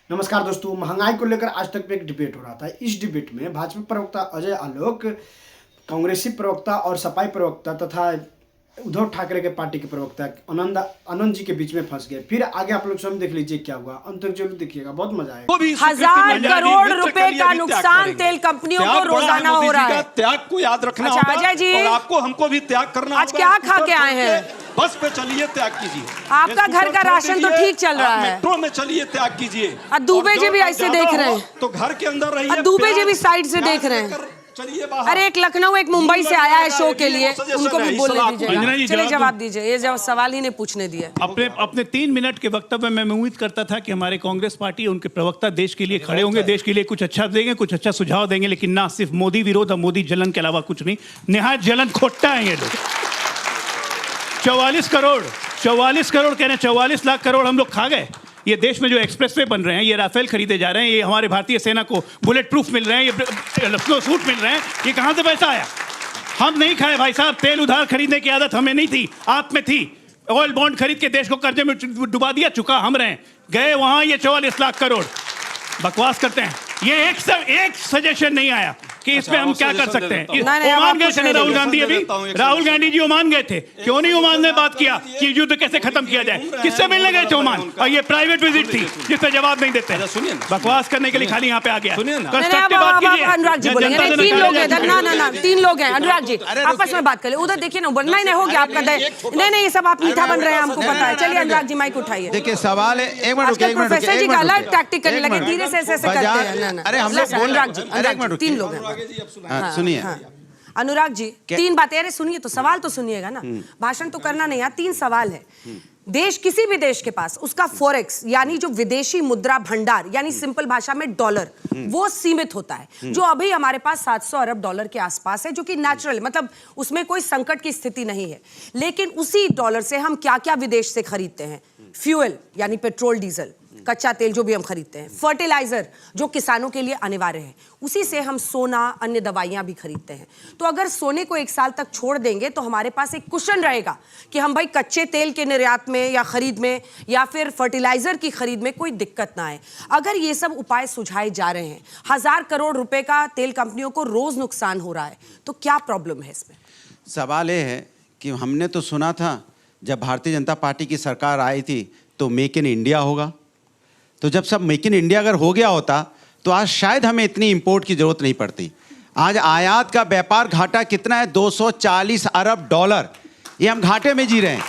नमस्कार दोस्तों, महंगाई को लेकर आज तक पे एक डिबेट हो रहा था। इस डिबेट में भाजपा प्रवक्ता अजय आलोक, कांग्रेसी प्रवक्ता और सपाई प्रवक्ता तथा उद्धव ठाकरे के पार्टी के प्रवक्ता आनंद जी के बीच में फंस गए। फिर आगे आप लोग स्वयं देख लीजिए क्या हुआ। अंत तक जरूर देखिएगा, बहुत मजा आएगा। 1000 करोड़ रुपए का नुकसान तेल कंपनियों को रोजाना हो रहा है। त्याग को याद रखना अच्छा, होगा अजय जी, और आपको हमको भी त्याग करना आज क्या खा के आए हैं? बस पे चलिए, त्याग कीजिए। आपका घर का राशन तो ठीक चल रहा है। मेट्रो में चलिए, त्याग कीजिए। दुबे जी भी ऐसे देख रहे हैं तो घर के अंदर रहिए। दुबे जी भी साइड से देख रहे हैं। चलिए बाहर। अरे एक लखनऊ एक मुंबई से आया है शो के लिए, उनको भी बोलने दीजिए। चलिए जवाब दीजिए, ये जब सवाल ही नहीं पूछने दिए। अपने 3 मिनट के वक्तव्य में मैं उम्मीद करता था कि हमारे कांग्रेस पार्टी उनके प्रवक्ता देश के लिए खड़े होंगे, देश के लिए कुछ अच्छा देंगे, कुछ अच्छा सुझाव देंगे, लेकिन ना सिर्फ मोदी विरोध और मोदी जलन के अलावा कुछ नहीं। निहायत जलन खोट्टा है ये लोग। 44 करोड़ कह रहे हैं, 44 लाख करोड़ हम लोग खा गए। ये देश में जो एक्सप्रेसवे बन रहे हैं, ये राफेल खरीदे जा रहे हैं, ये हमारे भारतीय सेना को बुलेट प्रूफ मिल रहे हैं, ये लखनऊ सूट मिल रहे हैं, ये कहां से पैसा आया? हम नहीं खाए भाई साहब। तेल उधार खरीदने की आदत हमें नहीं थी, आप में थी। ऑयल बॉन्ड खरीद के देश को कर्जे में डुबा दिया, चुका हम रहे। गए वहां ये 44 लाख करोड़ बकवास करते हैं। ये एक सजेशन नहीं आया कि इसमें हम क्या कर सकते हैं। ओमान गए थे राहुल गांधी, अभी राहुल गांधी जी ओमान गए थे, क्यों नहीं ओमान ने बात किया कि युद्ध कैसे खत्म किया जाए? किससे मिलने गए थे ओमान? और ये प्राइवेट विजिट थी जिससे जवाब नहीं देते, बकवास करने के लिए खाली यहाँ पे आ गया। अनुराग जी बोलेंगे। 3 लोग हैं इधर, ना 3 लोग हैं। अनुराग जी आपस में बात कर ले, उधर देखिए ना। नहीं हो गया आपका। नहीं ये सब आप मीठा बन रहे हैं, हमको पता है। चलिए अनुराग जी माइक उठाइए। देखिए सवाल है, एक मिनट प्रोफेसर जी का अलग टैक्टिक करने लगे, धीरे से ऐसे करते हैं। अरे हम लोग अनुराग जी 3 लोग हैं। सुनिए अनुराग जी 3 बातें। अरे सुनिए तो, सवाल तो सुनिएगा ना, भाषण तो करना नहीं। 3 सवाल है। देश, किसी भी देश के पास उसका फॉरेक्स यानी जो विदेशी मुद्रा भंडार यानी सिंपल भाषा में डॉलर, वो सीमित होता है, जो अभी हमारे पास 700 अरब डॉलर के आसपास है, जो कि नेचुरल, मतलब उसमें कोई संकट की स्थिति नहीं है। लेकिन उसी डॉलर से हम क्या क्या विदेश से खरीदते हैं? फ्यूल यानी पेट्रोल डीजल, कच्चा तेल जो भी हम खरीदते हैं, फर्टिलाइजर जो किसानों के लिए अनिवार्य है, उसी से हम सोना, अन्य दवाइयां भी खरीदते हैं। तो अगर सोने को 1 साल तक छोड़ देंगे तो हमारे पास एक कुशन रहेगा कि हम भाई कच्चे तेल के निर्यात में या खरीद में या फिर फर्टिलाइजर की खरीद में कोई दिक्कत ना आए। अगर ये सब उपाय सुझाए जा रहे हैं, 1000 करोड़ रुपए का तेल कंपनियों को रोज नुकसान हो रहा है, तो क्या प्रॉब्लम है इसमें? सवाल ये है कि हमने तो सुना था जब भारतीय जनता पार्टी की सरकार आई थी तो मेक इन इंडिया होगा। तो जब सब मेक इन इंडिया अगर हो गया होता तो आज शायद हमें इतनी इंपोर्ट की जरूरत नहीं पड़ती। आज आयात का व्यापार घाटा कितना है? 240 अरब डॉलर। ये हम घाटे में जी रहे हैं।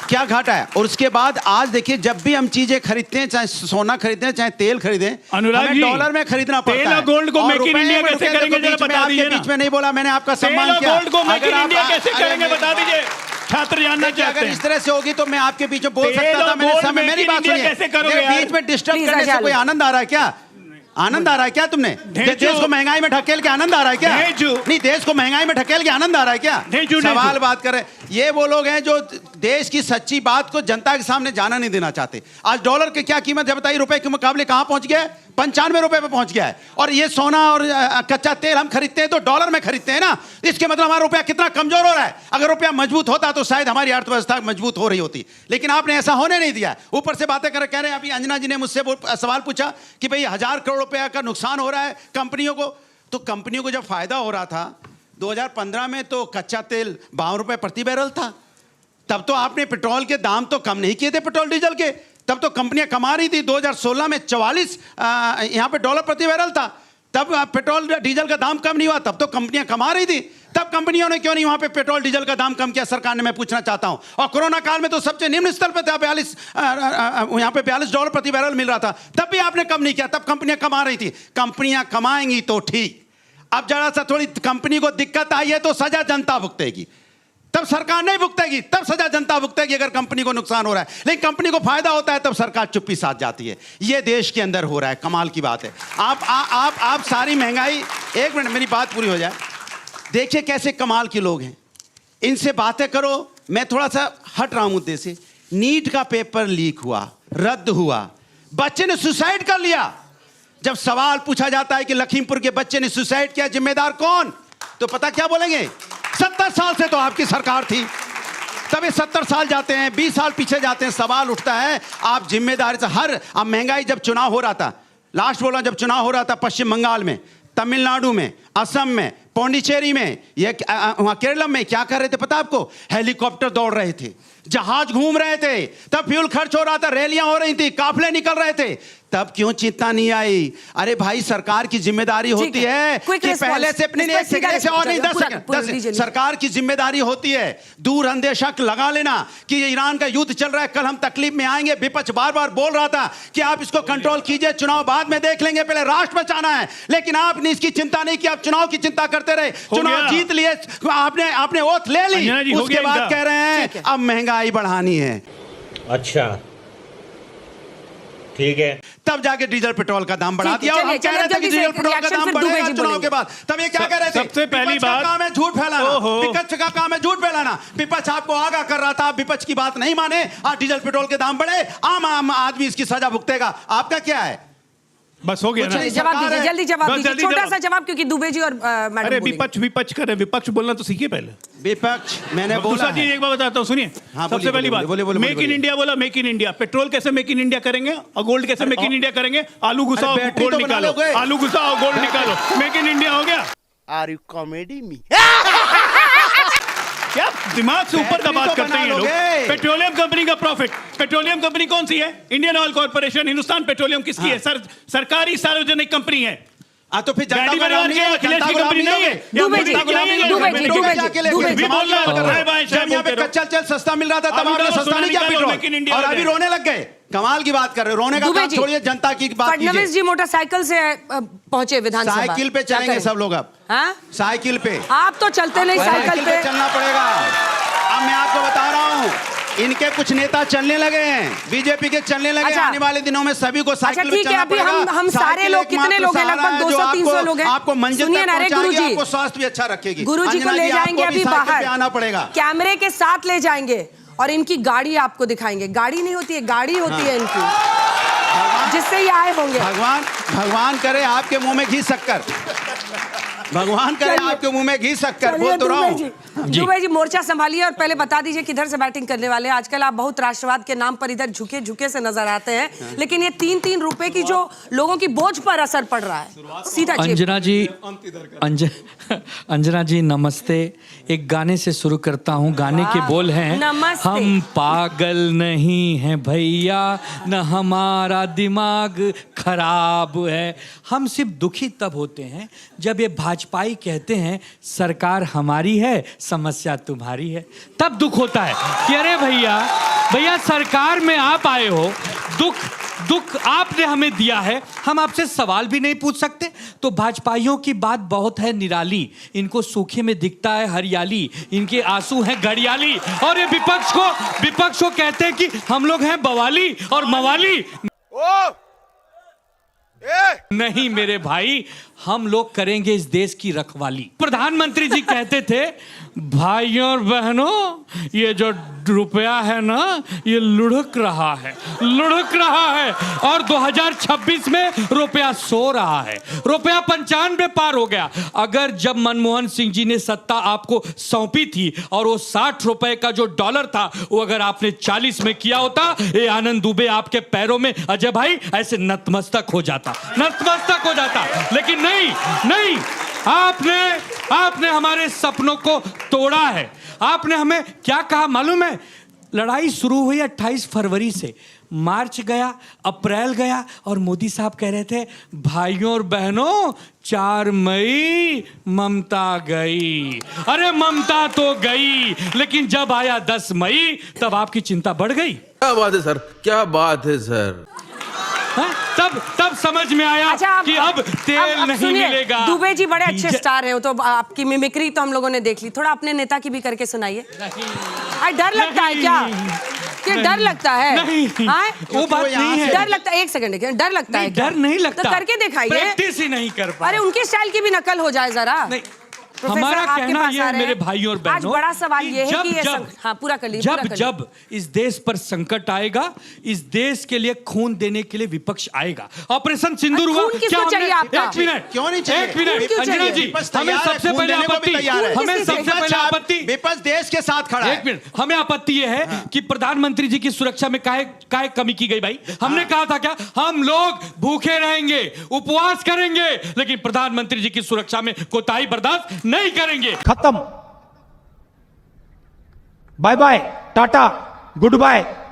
क्या घाटा है? और उसके बाद आज देखिए, जब भी हम चीजें खरीदते हैं, चाहे सोना खरीदते हैं, चाहे तेल खरीदें, हमें डॉलर में खरीदना पड़ता है। तेल और गोल्ड को मेक इन इंडिया कैसे करेंगे जरा बता दीजिए ना। बीच में नहीं बोला मैंने, आपका सम्मान किया। गोल्ड को मेक इन इंडिया कैसे करेंगे बता दीजिए, छात्र जानना चाहते हैं। अगर इस तरह से होगी तो मैं आपके बीच में बोल सकता था। मैंने समय, मेरी बात सुनिए। बीच में डिस्टर्ब करने से कोई आनंद आ रहा है क्या? आनंद आ रहा है क्या? तुमने देश को महंगाई में ढकेल के आनंद आ रहा है क्या? नहीं, देश को महंगाई में ढकेल के आनंद आ रहा है क्या? सवाल बात कर रहे हैं। ये वो लोग हैं जो देश की सच्ची बात को जनता के सामने जाना नहीं देना चाहते। आज डॉलर की क्या कीमत है बताइए? रुपए के मुकाबले कहां पहुंच गया है? 95 रुपए पे पहुंच गया है। और ये सोना और कच्चा तेल हम खरीदते हैं तो डॉलर में खरीदते हैं ना। इसके मतलब हमारा रुपया कितना कमजोर हो रहा है। अगर रुपया मजबूत होता तो शायद हमारी अर्थव्यवस्था मजबूत हो रही होती, लेकिन आपने ऐसा होने नहीं दिया। ऊपर से बातें कह रहे हैं। अभी अंजना जी ने मुझसे सवाल पूछा कि भाई 1000 करोड़ रुपया का नुकसान हो रहा है कंपनियों को। तो कंपनियों को जब फायदा हो रहा था 2015 में, तो कच्चा तेल 52 रुपए प्रति बैरल था। तब तो आपने पेट्रोल के दाम तो कम नहीं किए थे, पेट्रोल डीजल के। तब तो कंपनियां कमा रही थी। 2016 में 44 यहां पे डॉलर प्रति बैरल था। तब पेट्रोल डीजल का दाम कम नहीं हुआ, तब तो कंपनियां कमा रही थी। तब कंपनियों ने क्यों नहीं वहां पे पेट्रोल डीजल का दाम कम किया सरकार ने? मैं पूछना चाहता हूं। और कोरोना काल में तो सबसे निम्न स्तर पे था, 42 यहां पे 42 डॉलर प्रति बैरल मिल रहा था। तब भी आपने कम नहीं किया, तब कंपनियां कमा रही थी। कंपनियां कमाएंगी तो ठीक। अब जरा सा थोड़ी कंपनी को दिक्कत आई है तो सजा जनता भुगतेगी, तब सरकार नहीं भुगतेगी, तब सजा जनता भुगतेगी अगर कंपनी को नुकसान हो रहा है। लेकिन कंपनी को फायदा होता है तब सरकार चुप्पी साध जाती है। ये देश के अंदर हो रहा है, कमाल की बात है। आप सारी महंगाई, एक मिनट मेरी बात पूरी हो जाए। देखिए कैसे कमाल के लोग हैं, इनसे बातें करो। मैं थोड़ा सा हट रहा हूं मुद्दे से। नीट का पेपर लीक हुआ, रद्द हुआ, बच्चे ने सुसाइड कर लिया। जब सवाल पूछा जाता है कि लखीमपुर के बच्चे ने सुसाइड किया, जिम्मेदार कौन? तो पता क्या बोलेंगे? 70 साल से तो आपकी सरकार थी। तब ये 70 साल जाते हैं, 20 साल पीछे जाते हैं। सवाल उठता है, आप जिम्मेदारी से अब महंगाई, जब चुनाव हो रहा था, लास्ट बोला, जब चुनाव हो रहा था पश्चिम बंगाल में, तमिलनाडु में, असम में, पौंडीचेरी में, ये वहां केरल में क्या कर रहे थे पता आपको? हेलीकॉप्टर दौड़ रहे थे, जहाज घूम रहे थे, तब फ्यूल खर्च हो रहा था, रैलियां हो रही थी, काफले निकल रहे थे, तब क्यों चिंता नहीं आई? अरे भाई, सरकार की जिम्मेदारी होती है कि पहले से अपने एक सेकंड से और नहीं, 10 सेकंड, सरकार की जिम्मेदारी होती है दूर अंदेशा लगा लेना कि ये ईरान का युद्ध चल रहा है, कल हम तकलीफ में आएंगे। विपक्ष बार बार बोल रहा था कि आप इसको कंट्रोल कीजिए, चुनाव बाद में देख लेंगे, पहले राष्ट्र बचाना है, लेकिन आपने इसकी चिंता नहीं की, आप चुनाव की चिंता करते रहे। चुनाव जीत लिए, आपने ओथ ले ली, उसके बाद कह रहे हैं अब महंगाई बढ़ानी है। अच्छा, ठीक है, तब जाके डीजल पेट्रोल का दाम बढ़ा दिया, और हम कह रहे थे कि डीजल पेट्रोल का दाम बढ़ेगा चुनाव के बाद। तब ये क्या कह रहे थे? सबसे पहली बात, काम है झूठ फैलाना, विपक्ष का काम है झूठ फैलाना। विपक्ष आपको आगाह कर रहा था, आप विपक्ष की बात नहीं माने, आज डीजल पेट्रोल के दाम बढ़े, आम आदमी इसकी सजा भुगतेगा। आपका क्या है? बस हो गया ना? जवाब दीजिए, जल्दी जवाब दीजिए, छोटा सा जवाब, क्योंकि दुबे जी और मैडम। अरे विपक्ष करे, विपक्ष बोलना तो सीखिए पहले। विपक्ष मैंने बोला दूसरा चीज एक बार बताता हूँ, सुनिए। सबसे पहली बात, मेक इन इंडिया बोला, मेक इन इंडिया। पेट्रोल कैसे मेक इन इंडिया करेंगे और गोल्ड कैसे मेक इन इंडिया करेंगे? आलू घुसाओ, गोल्ड निकालो, आलू घुसाओ, गोल्ड निकालो, मेक इन इंडिया हो गया। Are you comedy me? क्या दिमाग से ऊपर का बात करते हैं ये लोग? पेट्रोलियम कंपनी का प्रॉफिट, पेट्रोलियम कंपनी कौन सी है? Indian oil corporation, Hindustan petroleum किसकी है? सरकारी सार्वजनिक कंपनी है। तो फिर जनता को नाम नहीं है, अखिलेश की कंपनी नहीं है। जब यहाँ पे कच्चा तेल सस्ता मिल रहा था तब आपने सस्ता नहीं किया पेट्रोल, और अभी रोने लग गए। कमाल की बात कर रहे हो, रोने का बात छोड़िए, जनता की बात कीजिए। फडणवीस जी मोटरसाइकिल से पहुंचे विधानसभा, साइकिल पे चलेंगे सब लोग अब। साइकिल पे आप तो चलते नहीं, साइकिल पे चलना पड़ेगा। अब मैं आपको बता रहा हूँ, इनके कुछ नेता चलने लगे हैं, बीजेपी के चलने लगे। अच्छा, आने वाले दिनों में सभी को साइकिल पे चलना पड़ेगा। हम सारे लोग, कितने लोग हैं? लगभग 200-300 लोग हैं। आपको मंजिल तक पहुंचाएगी, आपको स्वास्थ्य भी अच्छा रखेगी। गुरुजी को ले जाएंगे अभी बाहर, आना पड़ेगा, कैमरे के साथ ले जाएंगे और इनकी गाड़ी आपको दिखाएंगे। गाड़ी नहीं होती है, गाड़ी होती है इनकी, जिससे ये आए होंगे। भगवान करे आपके मुंह में घी शक्कर, भगवान करे आपके मुंह में घी शक्कर। बोल तो रहा हूँ। दुबे जी मोर्चा संभालिए और पहले बता दीजिए किधर से बैटिंग करने वाले हैं। आजकल आप बहुत राष्ट्रवाद के नाम पर इधर झुके झुके से नजर आते हैं, लेकिन ये 3-3 रुपए की जो लोगों की बोझ पर असर पड़ रहा है, सीधा अंजना जी नमस्ते। एक गाने से शुरू करता हूँ। गाने के बोल हैं, हम पागल नहीं हैं भैया, न हमारा दिमाग खराब है। हम सिर्फ दुखी तब होते हैं जब ये भाजपाई कहते हैं सरकार हमारी है, समस्या तुम्हारी है। तब दुख होता है कि अरे भैया सरकार में आप आए हो, दुख आपने हमें दिया है, हम आपसे सवाल भी नहीं पूछ सकते। तो भाजपाइयों की बात बहुत है निराली, इनको सूखे में दिखता है हरियाली, इनके आंसू हैं घड़ियाली। और ये विपक्ष को कहते हैं कि हम लोग हैं बवाली और मवाली। नहीं मेरे भाई, हम लोग करेंगे इस देश की रखवाली। प्रधानमंत्री जी कहते थे भाइयों और बहनों, ये जो रुपया है ना, ये लुढ़क रहा है और 2026 में रुपया सो रहा है, रुपया 95 पार हो गया। अगर जब मनमोहन सिंह जी ने सत्ता आपको सौंपी थी और वो 60 रुपए का जो डॉलर था, वो अगर आपने 40 में किया होता, ये आनंद दुबे आपके पैरों में अजय भाई ऐसे नतमस्तक हो जाता। लेकिन नहीं, आपने हमारे सपनों को तोड़ा है। आपने हमें क्या कहा मालूम है? लड़ाई शुरू हुई 28 फरवरी से, मार्च गया, अप्रैल गया, और मोदी साहब कह रहे थे भाइयों और बहनों 4 मई ममता गई। अरे ममता तो गई, लेकिन जब आया 10 मई तब आपकी चिंता बढ़ गई। क्या बात है सर, क्या बात है सर। तब समझ में आया कि अब तेल नहीं मिलेगा। दुबे जी बड़े अच्छे स्टार हैं, तो आपकी मिमिक्री तो हम लोगों ने देख ली, थोड़ा अपने नेता की भी करके सुनाइए। डर लगता है क्या? कि डर लगता है? नहीं, वो बात नहीं है। डर लगता है, एक सेकंड, डर लगता है? डर नहीं लगता, तो करके दिखाइए। प्रैक्टिस ही नहीं कर पा। अरे उनके स्टाइल की भी नकल हो जाए जरा। प्रोफेसर, हमारा आपके कहना पास यह आ है रहे मेरे हैं। भाइयों और आज बहनों बड़ा सवाल ये है जब- कि ये जब- हाँ पूरा कर लीजिए, पूरा कर लीजिए। जब इस देश पर संकट आएगा, इस देश के लिए खून देने के लिए विपक्ष आएगा। ऑपरेशन सिंदूर हुआ, खून किसको चाहिए आपका? एक मिनट, क्यों नहीं चाहिए? एक मिनट, क्यों अंजना चाहिए? जी, विपक्ष हमें तैयार है, सबसे खून पहले देने को भी आपत्ति, तैयार है। हमें किसी सबसे से? पहले आपत्ति, विपक्ष देश के साथ खड़ा है। एक मिनट, हमें आपत्ति यह है कि प्रधानमंत्री जी की सुरक्षा में काहे कमी की गई भाई? हमने कहा था क्या हम लोग भूखे रहेंगे, उपवास करेंगे, लेकिन प्रधानमंत्री जी की सुरक्षा में कोताही बर्दाश्त नहीं करेंगे। खत्म, bye bye, tata, good bye.